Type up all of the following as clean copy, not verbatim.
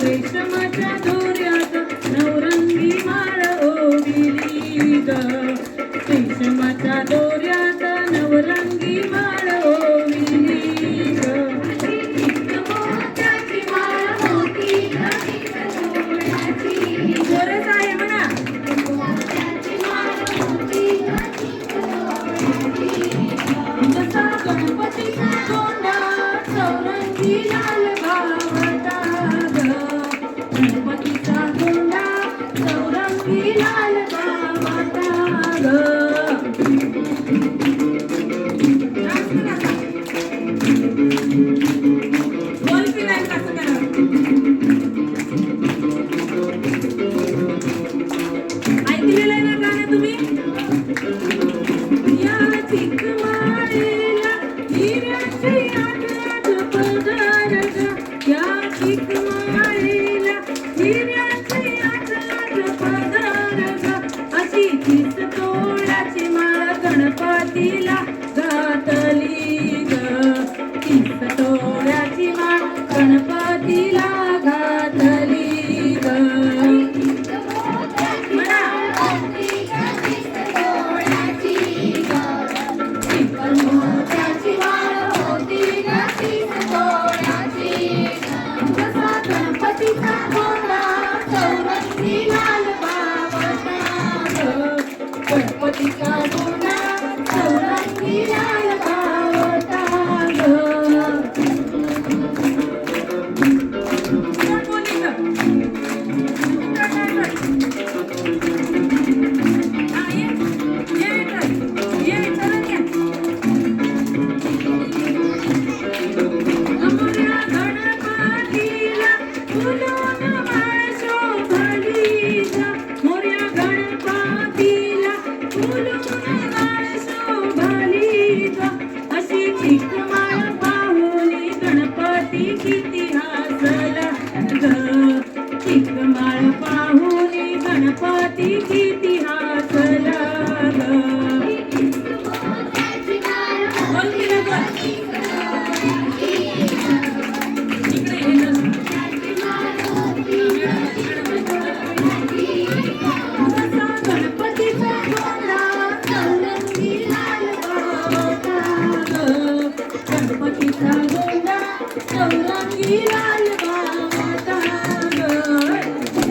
रेशमाच्या दोऱ्यात नवरंगी माळ ओविली ग रेशमाच्या दोऱ्यात नवरंगी माळ ओविली ग मोत्याची माळ होती जोरात आहे म्हणा मोत्याची माळ होती जसा गणपतीचा गोंडा चौरंगी लाल गावता ग गणपतीचा गोंडा चौरंगी लाल गावता ग बोल की नाही कसं करा ऐकलेलं आहे ना गाणं तुम्ही या चिकमाळेला हिऱ्याची आठवण पदर ग या चिकमाळेला हिऱ्याची आठवण पदर ग अशी 30 तोळ्याची माळ गणपतीला घातली ग 30 तोळ्याची माळ गणपतीला घातली ग म्हणा मोत्याची माळ होती जसा गणपतीचा गोंडा चौरंगी लाल बावटा ग गणपतीचा गोंडा चौरंगी लाल बावटा ग कोण बोलली ग? हा, ये इकडं. ये चला या. अमोऱ्या गणपतीला फुलून माळ शोभली ग मोरया गणपतीला फुलून माळ शोभली ग अशी चिक माळ पाहुनी गणपती किती हसला ग चिक माळ पाहुनी गणपती किती हसला ग बोल की रे बोल. इकडे ये ना. जसा गणपतीचा गोंडा चौरंगी लाल बावटा ग गणपतीचा गोंडा चौरंगी लाल बावटा ग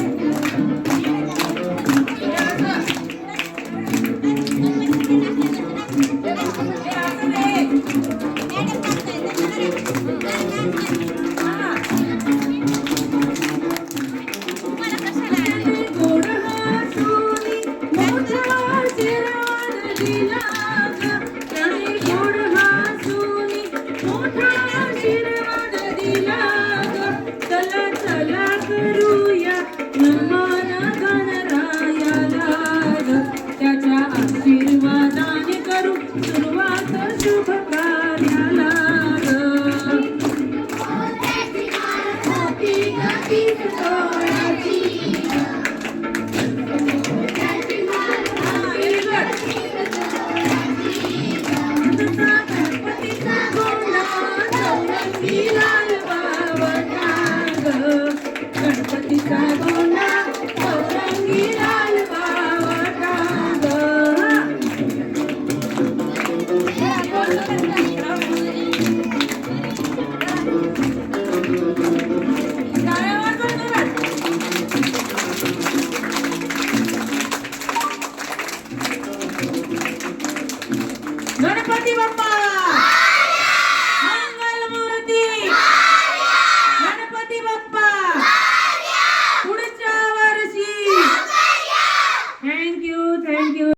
गोड हसूनी मोठा आशीर्वाद दिला ग त्याने गोड हसूनी मोठा आशीर्वाद दिला ग चला चला करूया नमन गणरायाला ग त्याच्या आशीर्वादाने करू सुरुवात शुभ कार्याला ग मोत्याची माळ होती मोत्याची माळ जसा गणपतीचा गोंडा चौरंगी लाल बावटा ग गणपतीचा गोंडा चौरंगी लाल बावटा ग टाळ्या वाजवा जोरात. गणपती बाप्पा